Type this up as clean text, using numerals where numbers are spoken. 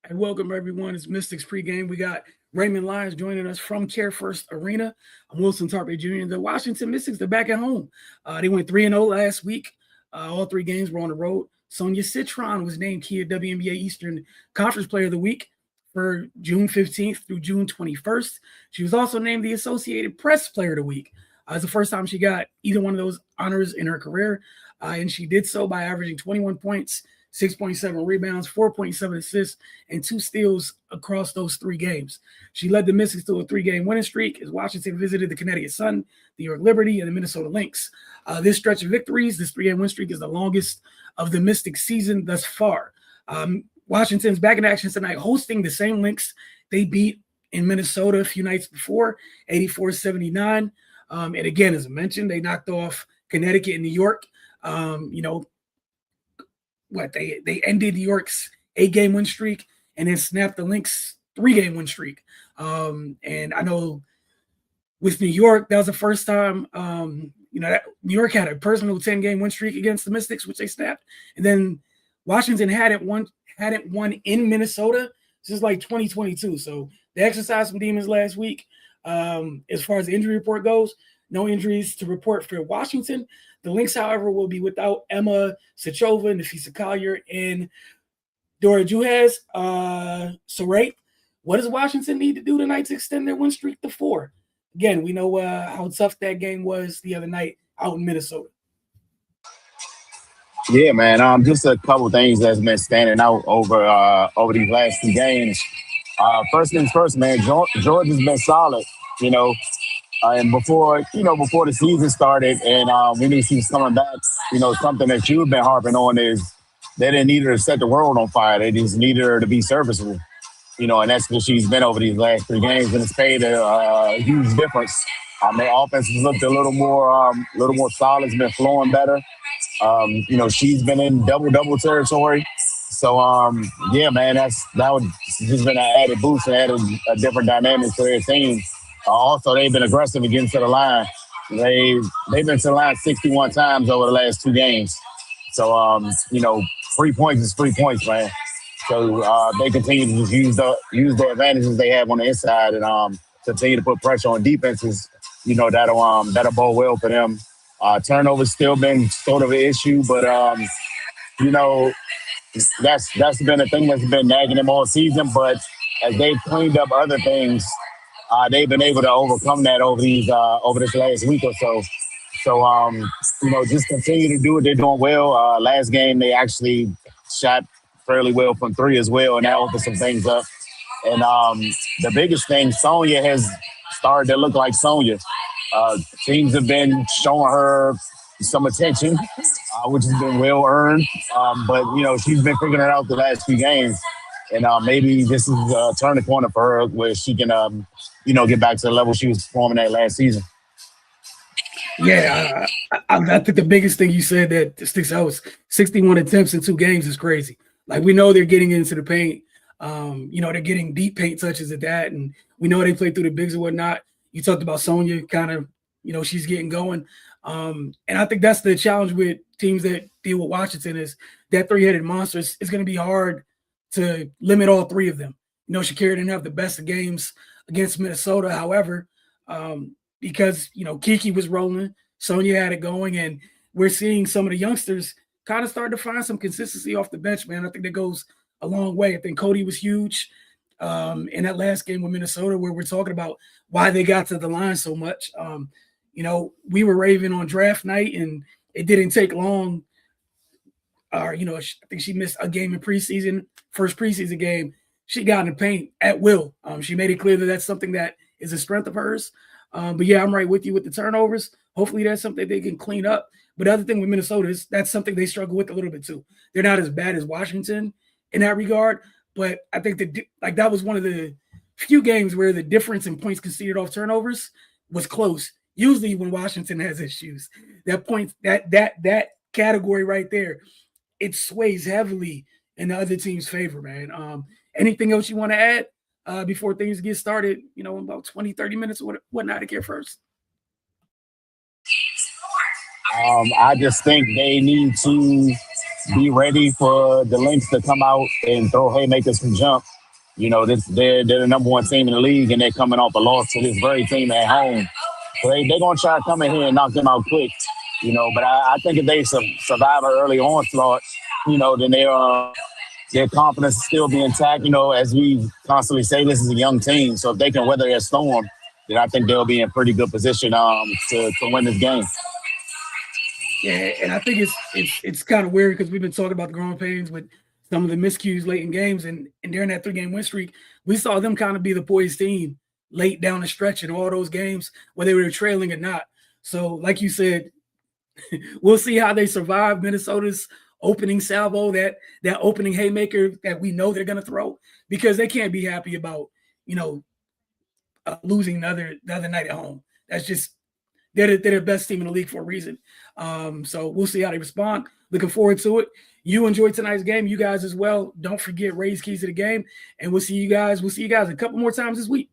And welcome everyone. It's Mystics pregame. We got Raymond Lyons joining us from Care First Arena. I'm Wilson Tarpe Jr. The Washington Mystics, they're back at home. They went 3-0 last week. All three games were on the road. Sonia Citron was named Kia WNBA Eastern Conference Player of the Week for June 15th through June 21st. She was also named the Associated Press Player of the Week. It's the first time she got either one of those honors in her career, and she did so by averaging 21 points, 6.7 rebounds, 4.7 assists, and 2 steals across those 3 games. She led the Mystics to a 3-game winning streak as Washington visited the Connecticut Sun, the New York Liberty, and the Minnesota Lynx. This stretch of victories, this 3-game win streak, is the longest of the Mystics season thus far. Washington's back in action tonight, hosting the same Lynx they beat in Minnesota a few nights before, 84-79. And again, as I mentioned, they knocked off Connecticut and New York. They ended New York's 8-game win streak and then snapped the Lynx 3-game win streak. And I know with New York, that was the first time, that New York had a personal 10-game win streak against the Mystics, which they snapped. And then Washington hadn't won in Minnesota since like 2022. So they exercised some demons last week. As far as the injury report goes, no injuries to report for Washington. The Lynx, however, will be without Emma Sachova, Nafisa Collier, and Dora Juhez. So, what does Washington need to do tonight to extend their win streak to 4? Again, we know how tough that game was the other night out in Minnesota. Yeah, man. Just a couple things that's been standing out over these last 2 games. First things first, man. Georgia's been solid, and before the season started, and we knew she was coming back. Something that you've been harping on is they didn't need her to set the world on fire. They just needed her to be serviceable. And that's what she's been over these last 3 games, and it's made a huge difference. Their offense has looked a little more solid. It's been flowing better. She's been in double territory. So, yeah, man, that would just been an added boost and added a different dynamic to their team. Also, they've been aggressive against the line. They've been to the line 61 times over the last 2 games. So, 3 points is 3 points, man. So they continue to just use the advantages they have on the inside and continue to put pressure on defenses. That'll bode well for them. Turnovers still been sort of an issue, but that's been a thing that's been nagging them all season. But as they've cleaned up other things, they've been able to overcome that over this last week or so. So just continue to do what they're doing well. Last game they actually shot fairly well from 3 as well, and that opened some things up. And the biggest thing, Sonya has started to look like Sonya. Teams have been showing her some attention, which has been well earned. But she's been figuring it out the last few games, and maybe this is a turning corner for her where she can, get back to the level she was performing at last season. Yeah, I think the biggest thing you said that sticks out was 61 attempts in 2 games is crazy. Like, we know they're getting into the paint. They're getting deep paint touches at that, and we know they play through the bigs and whatnot. You talked about Sonya, kind of, she's getting going. And I think that's the challenge with teams that deal with Washington is that 3-headed monster. It's going to be hard to limit all 3 of them. Shakira didn't have the best of games against Minnesota, however, because, Kiki was rolling, Sonya had it going, and we're seeing some of the youngsters kind of start to find some consistency off the bench, man. I think that goes a long way. I think Cody was huge in that last game with Minnesota where we're talking about why they got to the line so much. We were raving on draft night, and it didn't take long. I think she missed a game in preseason, first preseason game. She got in the paint at will. She made it clear that that's something that is a strength of hers. But, yeah, I'm right with you with the turnovers. Hopefully that's something they can clean up. But the other thing with Minnesota is that's something they struggle with a little bit too. They're not as bad as Washington in that regard, but I think that was one of the few games where the difference in points conceded off turnovers was close. Usually when Washington has issues, that category right there, it sways heavily in the other team's favor, man. Anything else you want to add before things get started, in about 20, 30 minutes or whatnot to Care First? I just think they need to be ready for the Lynx to come out and throw haymakers from jump. they're the number one team in the league, and they're coming off a loss to this very team at home. So they're going to try to come in here and knock them out quick, But I think if they survive an early onslaught, then their confidence will still be intact. As we constantly say, this is a young team. So if they can weather their storm, then I think they'll be in pretty good position to win this game. Yeah, and I think it's kind of weird because we've been talking about the growing pains with some of the miscues late in games, and during that 3-game win streak, we saw them kind of be the poised team late down the stretch in all those games, whether they were trailing or not. So, like you said, we'll see how they survive Minnesota's opening salvo, that opening haymaker that we know they're going to throw, because they can't be happy about losing the other night at home. That's just they're the best team in the league for a reason. So we'll see how they respond. Looking forward to it. You enjoyed tonight's game. You guys as well. Don't forget Ray's keys to the game, and we'll see you guys a couple more times this week.